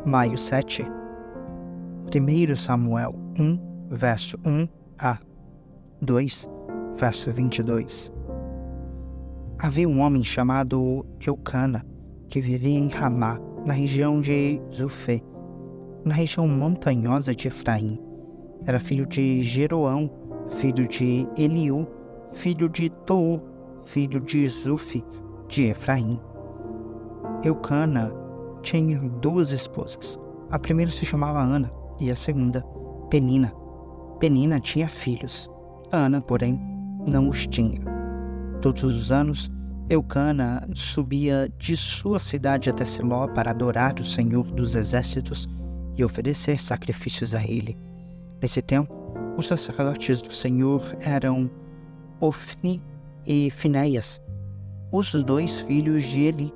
Maio 7. 1 Samuel 1, verso 1 a 2, verso 22. Havia um homem chamado Eucana, que vivia em Ramá, na região de Zufé, na região montanhosa de Efraim. Era filho de Jeroão, filho de Eliú, filho de Tou, filho de Zufi, de Efraim. Eucana tinha 2 esposas. A primeira se chamava Ana e a segunda, Penina. Penina tinha filhos. Ana, porém, não os tinha. Todos os anos, Eucana subia de sua cidade até Siló para adorar o Senhor dos Exércitos e oferecer sacrifícios a ele. Nesse tempo, os sacerdotes do Senhor eram Ofni e Finéias, os 2 filhos de Eli.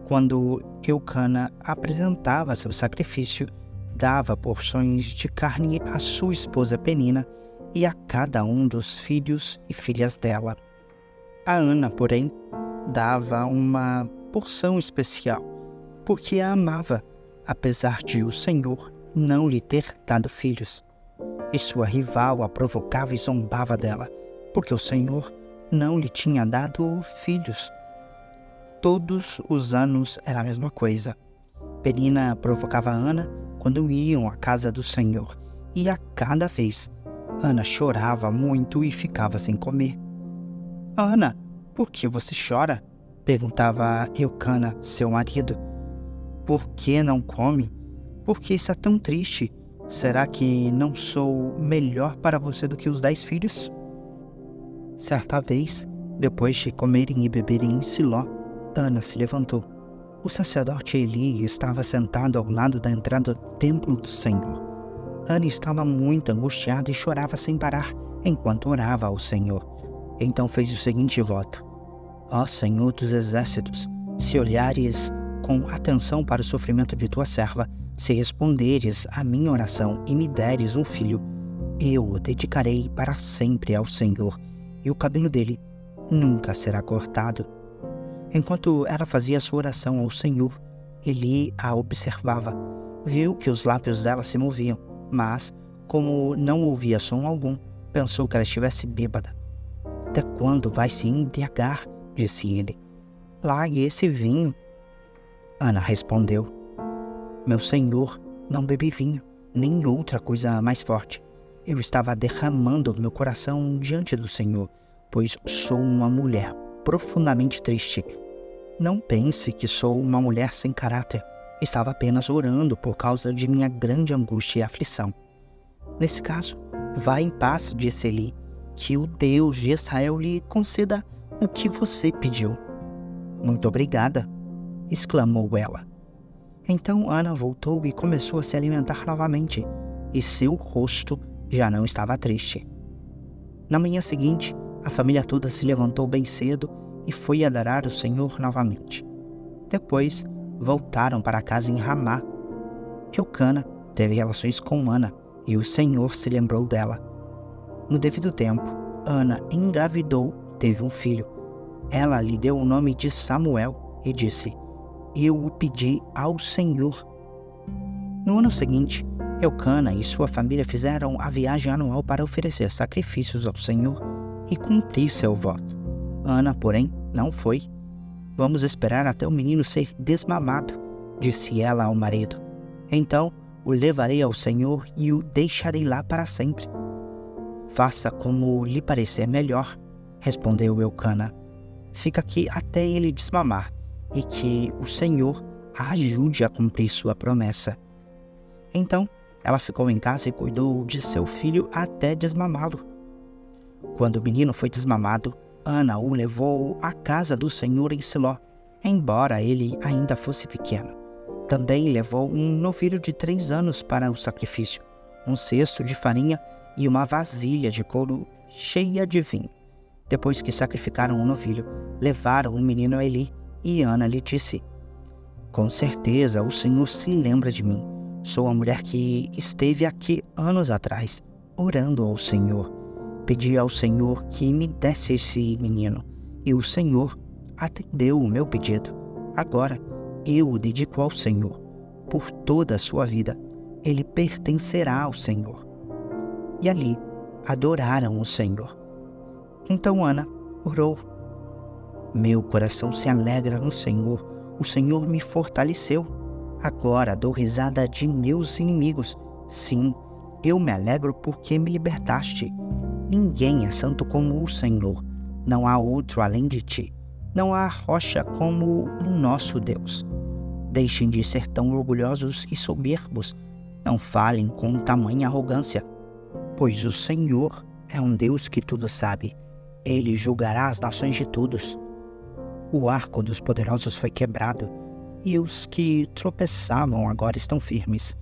Quando Eucana apresentava seu sacrifício, dava porções de carne à sua esposa Penina e a cada um dos filhos e filhas dela. A Ana, porém, dava uma porção especial, porque a amava, apesar de o Senhor não lhe ter dado filhos. E sua rival a provocava e zombava dela, porque o Senhor não lhe tinha dado filhos. Todos os anos era a mesma coisa. Penina provocava Ana quando iam à casa do Senhor, e a cada vez Ana chorava muito e ficava sem comer. Ana, por que você chora? Perguntava Eucana, seu marido. Por que não come? Por que está tão triste? Será que não sou melhor para você do que os 10 filhos? Certa vez, depois de comerem e beberem em Siló, Ana se levantou. O sacerdote Eli estava sentado ao lado da entrada do templo do Senhor. Ana estava muito angustiada e chorava sem parar enquanto orava ao Senhor. Então fez o seguinte voto: Ó Senhor dos Exércitos, se olhares com atenção para o sofrimento de tua serva, se responderes à minha oração e me deres um filho, eu o dedicarei para sempre ao Senhor, e o cabelo dele nunca será cortado. Enquanto ela fazia sua oração ao Senhor, Eli a observava. Viu que os lábios dela se moviam, mas, como não ouvia som algum, pensou que ela estivesse bêbada. Até quando vai se embriagar? Disse ele. Largue esse vinho. Ana respondeu: Meu senhor, não bebi vinho, nem outra coisa mais forte. Eu estava derramando meu coração diante do Senhor, pois sou uma mulher profundamente triste. Não pense que sou uma mulher sem caráter. Estava apenas orando por causa de minha grande angústia e aflição. Nesse caso, vá em paz, disse Eli, que o Deus de Israel lhe conceda o que você pediu. Muito obrigada, exclamou ela. Então Ana voltou e começou a se alimentar novamente, e seu rosto já não estava triste. Na manhã seguinte, a família toda se levantou bem cedo e foi adorar o Senhor novamente. Depois, voltaram para casa em Ramá. Eucana teve relações com Ana e o Senhor se lembrou dela. No devido tempo, Ana engravidou e teve um filho. Ela lhe deu o nome de Samuel e disse: Eu o pedi ao Senhor. No ano seguinte, Eucana e sua família fizeram a viagem anual para oferecer sacrifícios ao Senhor e cumprir seu voto. Ana, porém, não foi. Vamos esperar até o menino ser desmamado, disse ela ao marido. Então o levarei ao Senhor e o deixarei lá para sempre. Faça como lhe parecer melhor, respondeu Eucana. Fica aqui até ele desmamar, e que o Senhor a ajude a cumprir sua promessa. Então ela ficou em casa e cuidou de seu filho até desmamá-lo. Quando o menino foi desmamado, Ana o levou à casa do Senhor em Siló, embora ele ainda fosse pequeno. Também levou um novilho de 3 anos para o sacrifício, um cesto de farinha e uma vasilha de couro cheia de vinho. Depois que sacrificaram o novilho, levaram o menino a Eli, e Ana lhe disse: Com certeza o Senhor se lembra de mim. Sou a mulher que esteve aqui anos atrás, orando ao Senhor. Pedi ao Senhor que me desse esse menino, e o Senhor atendeu o meu pedido. Agora eu o dedico ao Senhor. por toda a sua vida. Ele pertencerá ao Senhor. E ali adoraram o Senhor. Então Ana orou: meu coração se alegra no Senhor, o Senhor me fortaleceu. Agora dou risada de meus inimigos. Sim, eu me alegro porque me libertaste. Ninguém é santo como o Senhor. Não há outro além de ti. Não há rocha como o nosso Deus. Deixem de ser tão orgulhosos e soberbos. Não falem com tamanha arrogância, pois o Senhor é um Deus que tudo sabe. Ele julgará as nações de todos. O arco dos poderosos foi quebrado, e os que tropeçavam agora estão firmes.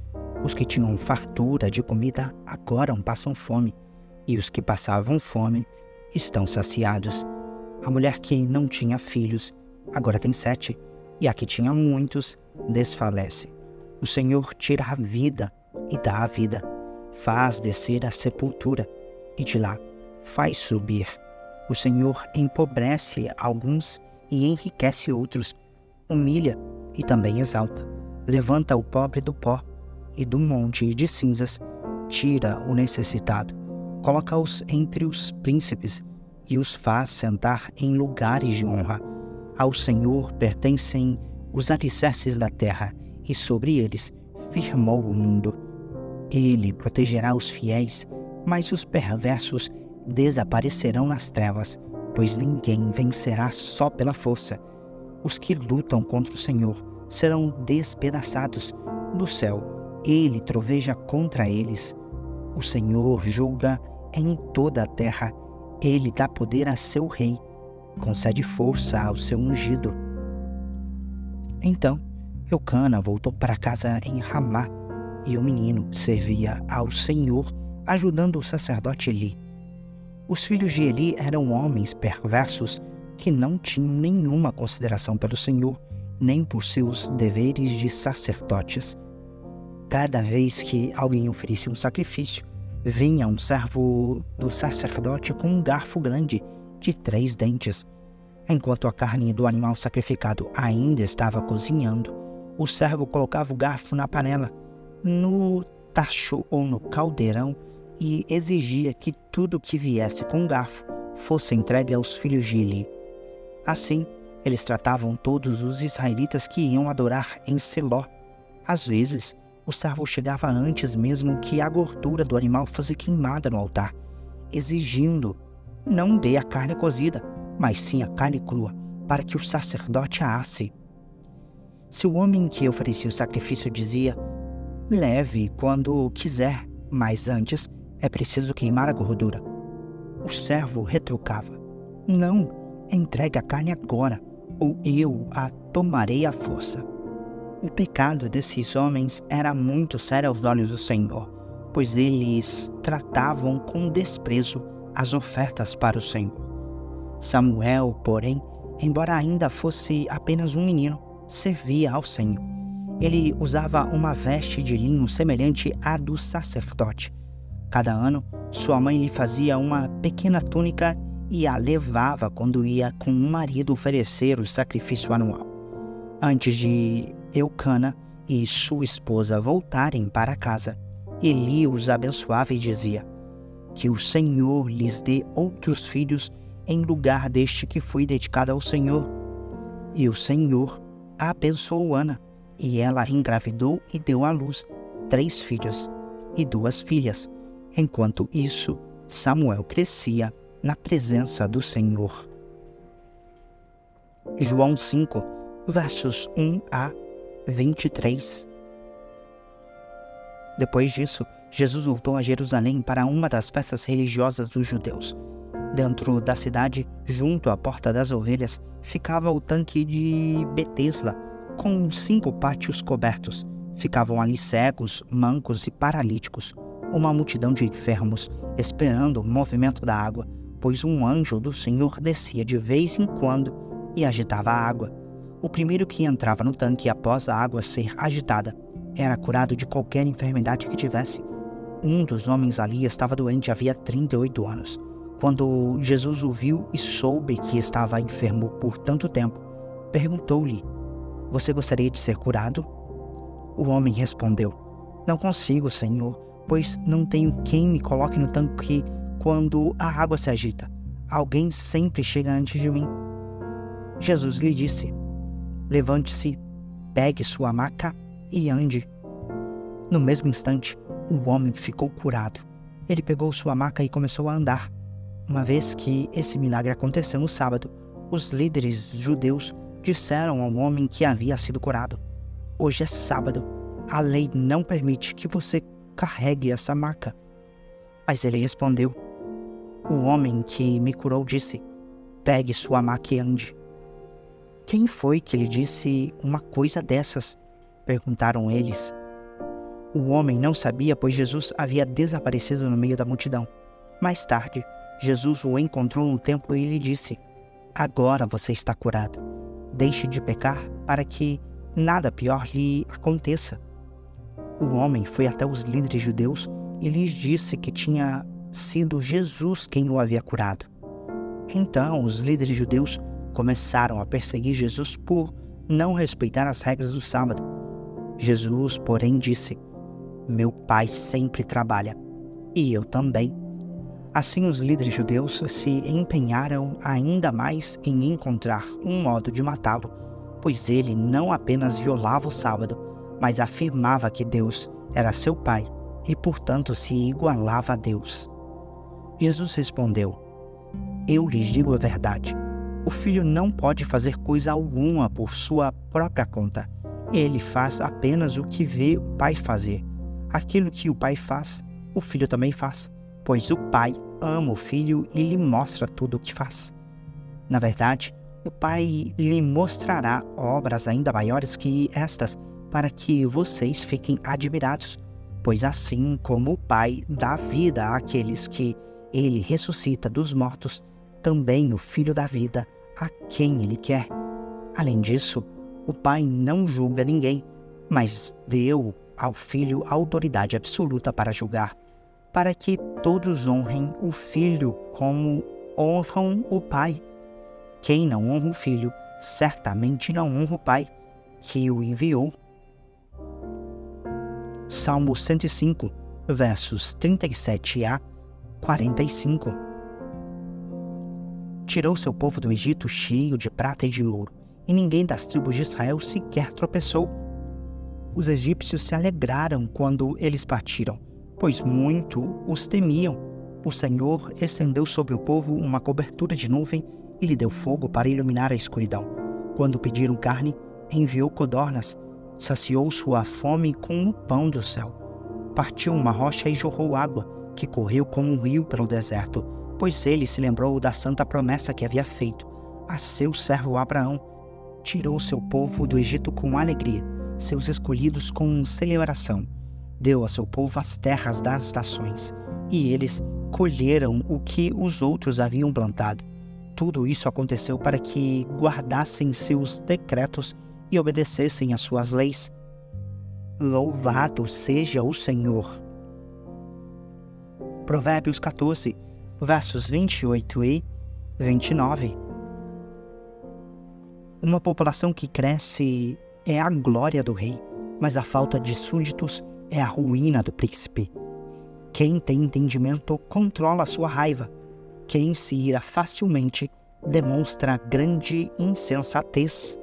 Os que tinham fartura de comida agora passam fome, e os que passavam fome estão saciados. A mulher que não tinha filhos agora tem 7, e a que tinha muitos desfalece. O Senhor tira a vida e dá a vida, faz descer a sepultura e de lá faz subir. O Senhor empobrece alguns e enriquece outros, humilha e também exalta, levanta o pobre do pó e do monte de cinzas, tira o necessitado, coloca-os entre os príncipes e os faz sentar em lugares de honra. Ao Senhor pertencem os alicerces da terra, e sobre eles firmou o mundo. Ele protegerá os fiéis, mas os perversos desaparecerão nas trevas, pois ninguém vencerá só pela força. Os que lutam contra o Senhor serão despedaçados. Do céu, ele troveja contra eles. O Senhor julga em toda a terra. Ele dá poder a seu rei, concede força ao seu ungido. Então, Eucana voltou para casa em Ramá, e o menino servia ao Senhor, ajudando o sacerdote Eli. Os filhos de Eli eram homens perversos que não tinham nenhuma consideração pelo Senhor, nem por seus deveres de sacerdotes. Cada vez que alguém oferecia um sacrifício, vinha um servo do sacerdote com um garfo grande, de 3 dentes. Enquanto a carne do animal sacrificado ainda estava cozinhando, o servo colocava o garfo na panela, no tacho ou no caldeirão e exigia que tudo que viesse com o garfo fosse entregue aos filhos de Eli. Assim, eles tratavam todos os israelitas que iam adorar em Siló. Às vezes, o servo chegava antes mesmo que a gordura do animal fosse queimada no altar, exigindo: não dê a carne cozida, mas sim a carne crua, para que o sacerdote a asse. Se o homem que oferecia o sacrifício dizia: leve quando quiser, mas antes é preciso queimar a gordura, o servo retrucava: não, entregue a carne agora, ou eu a tomarei à força. O pecado desses homens era muito sério aos olhos do Senhor, pois eles tratavam com desprezo as ofertas para o Senhor. Samuel, porém, embora ainda fosse apenas um menino, servia ao Senhor. Ele usava uma veste de linho semelhante à do sacerdote. Cada ano, sua mãe lhe fazia uma pequena túnica e a levava quando ia com o marido oferecer o sacrifício anual. Antes de Eucana e sua esposa voltarem para casa, Eli os abençoava e dizia: que o Senhor lhes dê outros filhos em lugar deste que foi dedicado ao Senhor. E o Senhor abençoou Ana, e ela engravidou e deu à luz 3 filhos e 2 filhas. Enquanto isso, Samuel crescia na presença do Senhor. João 5, versos 1 a 23. Depois disso, Jesus voltou a Jerusalém para uma das festas religiosas dos judeus. Dentro da cidade, junto à Porta das Ovelhas, ficava o tanque de Betesda, com 5 pátios cobertos. Ficavam ali cegos, mancos e paralíticos, uma multidão de enfermos, esperando o movimento da água, pois um anjo do Senhor descia de vez em quando e agitava a água. O primeiro que entrava no tanque após a água ser agitada era curado de qualquer enfermidade que tivesse. Um dos homens ali estava doente havia 38 anos. Quando Jesus o viu e soube que estava enfermo por tanto tempo, perguntou-lhe: você gostaria de ser curado? O homem respondeu: Não consigo, Senhor, pois não tenho quem me coloque no tanque quando a água se agita. Alguém sempre chega antes de mim. Jesus lhe disse: Levante-se, pegue sua maca e ande. No mesmo instante, o homem ficou curado. Ele pegou sua maca e começou a andar. Uma vez que esse milagre aconteceu no sábado, os líderes judeus disseram ao homem que havia sido curado: Hoje é sábado, a lei não permite que você carregue essa maca. Mas ele respondeu: O homem que me curou disse: Pegue sua maca e ande. Quem foi que lhe disse uma coisa dessas? Perguntaram eles. O homem não sabia, pois Jesus havia desaparecido no meio da multidão. Mais tarde, Jesus o encontrou no templo e lhe disse: Agora você está curado. Deixe de pecar para que nada pior lhe aconteça. O homem foi até os líderes judeus e lhes disse que tinha sido Jesus quem o havia curado. Então, os líderes judeus começaram a perseguir Jesus por não respeitar as regras do sábado. Jesus, porém, disse: Meu Pai sempre trabalha, e eu também. Assim, os líderes judeus se empenharam ainda mais em encontrar um modo de matá-lo, pois ele não apenas violava o sábado, mas afirmava que Deus era seu Pai e, portanto, se igualava a Deus. Jesus respondeu: Eu lhes digo a verdade. O filho não pode fazer coisa alguma por sua própria conta. Ele faz apenas o que vê o pai fazer. Aquilo que o pai faz, o filho também faz, pois o pai ama o filho e lhe mostra tudo o que faz. Na verdade, o pai lhe mostrará obras ainda maiores que estas, para que vocês fiquem admirados, pois assim como o pai dá vida àqueles que ele ressuscita dos mortos, também o filho dá vida a quem ele quer. Além disso, o pai não julga ninguém, mas deu ao filho autoridade absoluta para julgar, para que todos honrem o filho como honram o pai. Quem não honra o filho, certamente não honra o pai que o enviou. Salmo 105, versos 37 a 45. Tirou seu povo do Egito cheio de prata e de ouro, e ninguém das tribos de Israel sequer tropeçou. Os egípcios se alegraram quando eles partiram, pois muito os temiam. O Senhor estendeu sobre o povo uma cobertura de nuvem e lhe deu fogo para iluminar a escuridão. Quando pediram carne, enviou codornas, saciou sua fome com o pão do céu. Partiu uma rocha e jorrou água, que correu como um rio pelo deserto, pois ele se lembrou da santa promessa que havia feito a seu servo Abraão. Tirou seu povo do Egito com alegria, seus escolhidos com celebração. Deu a seu povo as terras das nações, e eles colheram o que os outros haviam plantado. Tudo isso aconteceu para que guardassem seus decretos e obedecessem às suas leis. Louvado seja o Senhor! Provérbios 14, versos 28 e 29. Uma população que cresce é a glória do rei, mas a falta de súditos é a ruína do príncipe. Quem tem entendimento controla a sua raiva. Quem se ira facilmente demonstra grande insensatez.